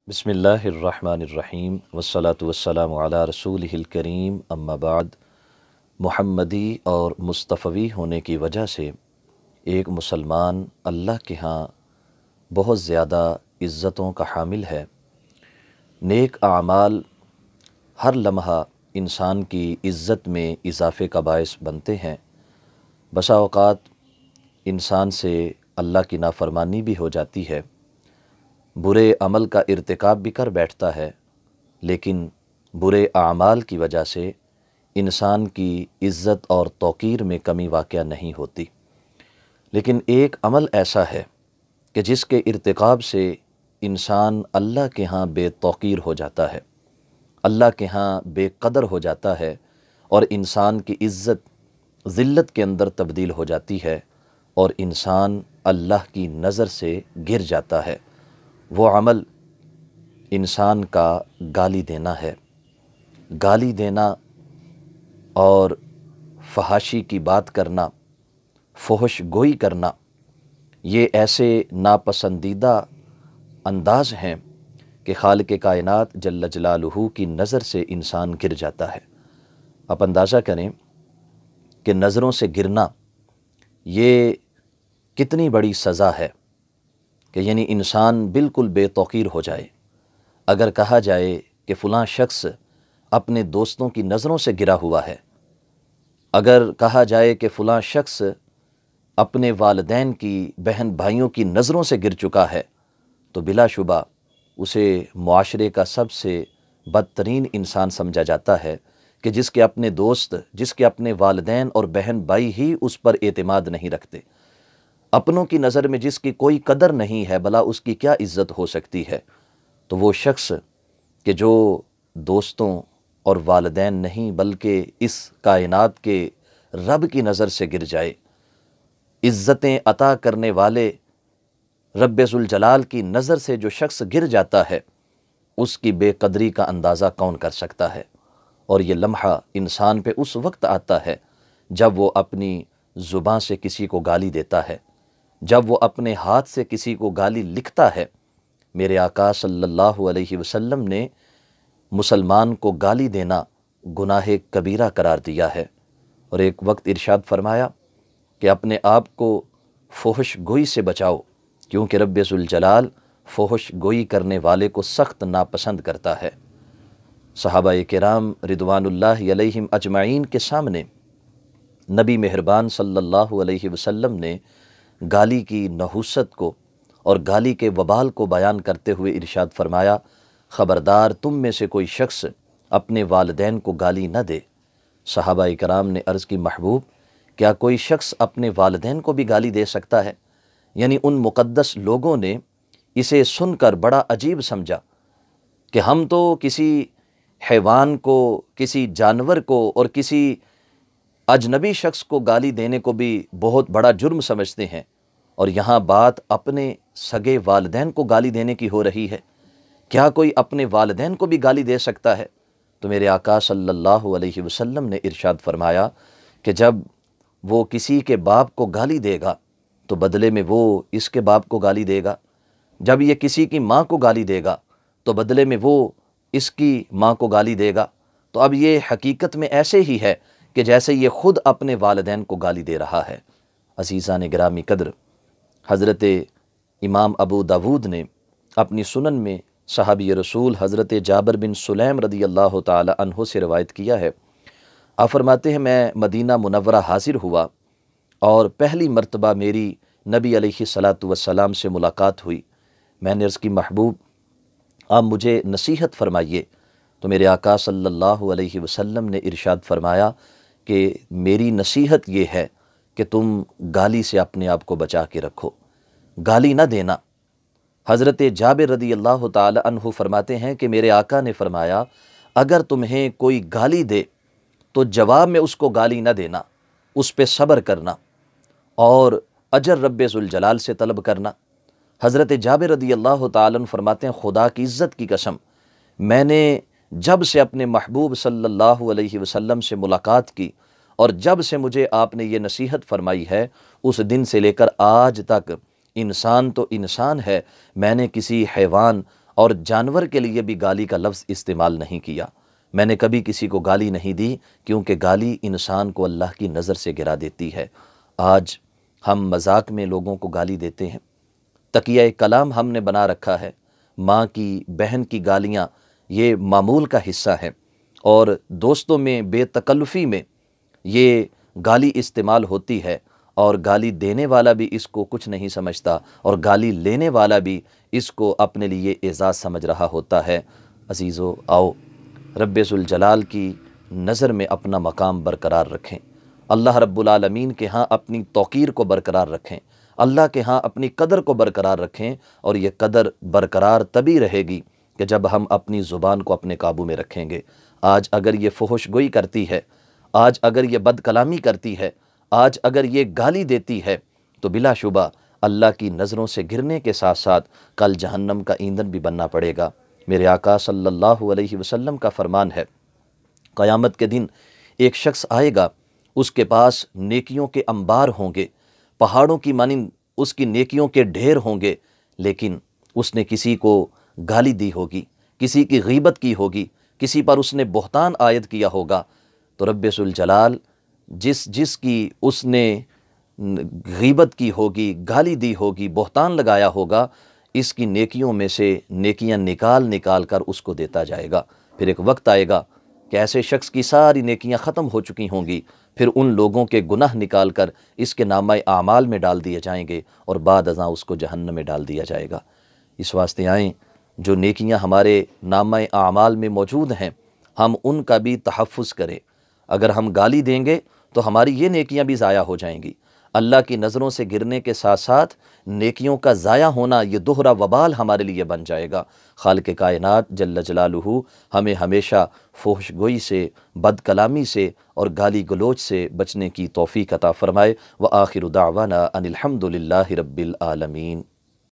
بسم اللہ الرحمن الرحیم والصلاة والسلام علی رسولہ الکریم اما بعد۔ محمدی اور مصطفی ہونے کی وجہ سے ایک مسلمان اللہ کے ہاں بہت زیادہ عزتوں کا حامل ہے۔ نیک اعمال ہر لمحہ انسان کی عزت میں اضافے کا باعث بنتے ہیں۔ بسا اوقات انسان سے اللہ کی نافرمانی بھی ہو جاتی ہے، برے عمل کا ارتکاب بھی کر بیٹھتا ہے، لیکن برے اعمال کی وجہ سے انسان کی عزت اور توقیر میں کمی واقع نہیں ہوتی۔ لیکن ایک عمل ایسا ہے کہ جس کے ارتکاب سے انسان اللہ کے ہاں بے توقیر ہو جاتا ہے، اللہ کے ہاں بے قدر ہو جاتا ہے، اور انسان کی عزت ذلت کے اندر تبدیل ہو جاتی ہے، اور انسان اللہ کی نظر سے گر جاتا ہے۔ وہ عمل انسان کا گالی دینا ہے۔ گالی دینا اور فحاشی کی بات کرنا، فحش گوئی کرنا، یہ ایسے ناپسندیدہ انداز ہیں کہ خالق کائنات جل جلالہ کی نظر سے انسان گر جاتا ہے۔ آپ اندازہ کریں کہ نظروں سے گرنا یہ کتنی بڑی سزا ہے، کہ یعنی انسان بالکل بے توقیر ہو جائے۔ اگر کہا جائے کہ فلاں شخص اپنے دوستوں کی نظروں سے گرا ہوا ہے، اگر کہا جائے کہ فلاں شخص اپنے والدین کی، بہن بھائیوں کی نظروں سے گر چکا ہے، تو بلا شبہ اسے معاشرے کا سب سے بدترین انسان سمجھا جاتا ہے، کہ جس کے اپنے دوست، جس کے اپنے والدین اور بہن بھائی ہی اس پر اعتماد نہیں رکھتے، اپنوں کی نظر میں جس کی کوئی قدر نہیں ہے، بھلا اس کی کیا عزت ہو سکتی ہے؟ تو وہ شخص کہ جو دوستوں اور والدین نہیں بلکہ اس کائنات کے رب کی نظر سے گر جائے، عزتیں عطا کرنے والے رب ذوالجلال کی نظر سے جو شخص گر جاتا ہے، اس کی بے قدری کا اندازہ کون کر سکتا ہے؟ اور یہ لمحہ انسان پہ اس وقت آتا ہے جب وہ اپنی زبان سے کسی کو گالی دیتا ہے، جب وہ اپنے ہاتھ سے کسی کو گالی لکھتا ہے۔ میرے آقا صلی اللہ علیہ وسلم نے مسلمان کو گالی دینا گناہ کبیرہ قرار دیا ہے، اور ایک وقت ارشاد فرمایا کہ اپنے آپ کو فحش گوئی سے بچاؤ، کیونکہ رب ذوالجلال فحش گوئی کرنے والے کو سخت ناپسند کرتا ہے۔ صحابہ کرام رضوان اللہ علیہم اجمعین کے سامنے نبی مہربان صلی اللہ علیہ وسلم نے گالی کی نحوست کو اور گالی کے وبال کو بیان کرتے ہوئے ارشاد فرمایا، خبردار تم میں سے کوئی شخص اپنے والدین کو گالی نہ دے۔ صحابہ کرام نے عرض کی، محبوب کیا کوئی شخص اپنے والدین کو بھی گالی دے سکتا ہے؟ یعنی ان مقدس لوگوں نے اسے سن کر بڑا عجیب سمجھا کہ ہم تو کسی حیوان کو، کسی جانور کو اور کسی اجنبی شخص کو گالی دینے کو بھی بہت بڑا جرم سمجھتے ہیں، اور یہاں بات اپنے سگے والدین کو گالی دینے کی ہو رہی ہے۔ کیا کوئی اپنے والدین کو بھی گالی دے سکتا ہے؟ تو میرے آقا صلی اللہ علیہ وسلم نے ارشاد فرمایا کہ جب وہ کسی کے باپ کو گالی دے گا تو بدلے میں وہ اس کے باپ کو گالی دے گا، جب یہ کسی کی ماں کو گالی دے گا تو بدلے میں وہ اس کی ماں کو گالی دے گا۔ تو اب یہ حقیقت میں ایسے ہی ہے کہ جیسے یہ خود اپنے والدین کو گالی دے رہا ہے۔ عزیزان گرامی قدر، حضرت امام ابو داود نے اپنی سنن میں صحابی رسول حضرت جابر بن سلیم رضی اللہ تعالی عنہ سے روایت کیا ہے۔ آپ فرماتے ہیں، میں مدینہ منورہ حاضر ہوا اور پہلی مرتبہ میری نبی علیہ الصلاۃ والسلام سے ملاقات ہوئی۔ میں نے عرض کی، محبوب آپ مجھے نصیحت فرمائیے۔ تو میرے آقا صلی اللہ علیہ وسلم نے ارشاد فرمایا کہ میری نصیحت یہ ہے کہ تم گالی سے اپنے آپ کو بچا کے رکھو، گالی نہ دینا۔ حضرت جابر رضی اللہ تعالی عنہ فرماتے ہیں کہ میرے آقا نے فرمایا، اگر تمہیں کوئی گالی دے تو جواب میں اس کو گالی نہ دینا، اس پہ صبر کرنا اور اجر رب ذوالجلال سے طلب کرنا۔ حضرت جابر رضی اللہ تعالی عنہ فرماتے ہیں، خدا کی عزت کی قسم، میں نے جب سے اپنے محبوب صلی اللہ علیہ وسلم سے ملاقات کی اور جب سے مجھے آپ نے یہ نصیحت فرمائی ہے، اس دن سے لے کر آج تک انسان تو انسان ہے، میں نے کسی حیوان اور جانور کے لیے بھی گالی کا لفظ استعمال نہیں کیا۔ میں نے کبھی کسی کو گالی نہیں دی، کیونکہ گالی انسان کو اللہ کی نظر سے گرا دیتی ہے۔ آج ہم مذاق میں لوگوں کو گالی دیتے ہیں، تکیہ کلام ہم نے بنا رکھا ہے۔ ماں کی، بہن کی گالیاں یہ معمول کا حصہ ہیں، اور دوستوں میں بے تکلفی میں یہ گالی استعمال ہوتی ہے، اور گالی دینے والا بھی اس کو کچھ نہیں سمجھتا، اور گالی لینے والا بھی اس کو اپنے لیے اعزاز سمجھ رہا ہوتا ہے۔ عزیزو، آؤ رب ذوالجلال کی نظر میں اپنا مقام برقرار رکھیں، اللہ رب العالمین کے ہاں اپنی توقیر کو برقرار رکھیں، اللہ کے ہاں اپنی قدر کو برقرار رکھیں، اور یہ قدر برقرار تبھی رہے گی کہ جب ہم اپنی زبان کو اپنے قابو میں رکھیں گے۔ آج اگر یہ فحش گوئی کرتی ہے، آج اگر یہ بد کلامی کرتی ہے، آج اگر یہ گالی دیتی ہے، تو بلا شبہ اللہ کی نظروں سے گرنے کے ساتھ ساتھ کل جہنم کا ایندھن بھی بننا پڑے گا۔ میرے آقا صلی اللہ علیہ وسلم کا فرمان ہے، قیامت کے دن ایک شخص آئے گا، اس کے پاس نیکیوں کے انبار ہوں گے، پہاڑوں کی مانند اس کی نیکیوں کے ڈھیر ہوں گے، لیکن اس نے کسی کو گالی دی ہوگی، کسی کی غیبت کی ہوگی، کسی پر اس نے بہتان عائد کیا ہوگا، تو رب ذوالجلال جس کی اس نے غیبت کی ہوگی، گالی دی ہوگی، بہتان لگایا ہوگا، اس کی نیکیوں میں سے نیکیاں نکال کر اس کو دیتا جائے گا۔ پھر ایک وقت آئے گا کہ ایسے شخص کی ساری نیکیاں ختم ہو چکی ہوں گی، پھر ان لوگوں کے گناہ نکال کر اس کے نامہ اعمال میں ڈال دیے جائیں گے، اور بعد ازاں اس کو جہنم میں ڈال دیا جائے گا۔ اس واسطے آئیں، جو نیکیاں ہمارے نامہ اعمال میں موجود ہیں، ہم ان کا بھی تحفظ کریں۔ اگر ہم گالی دیں گے تو ہماری یہ نیکیاں بھی ضائع ہو جائیں گی۔ اللہ کی نظروں سے گرنے کے ساتھ ساتھ نیکیوں کا ضائع ہونا یہ دوہرا وبال ہمارے لیے بن جائے گا۔ خالق کائنات جل جلالہ ہمیں ہمیشہ فحش گوئی سے، بد کلامی سے اور گالی گلوچ سے بچنے کی توفیق عطا فرمائے۔ وآخر دعوانا ان الحمد للہ رب العالمین۔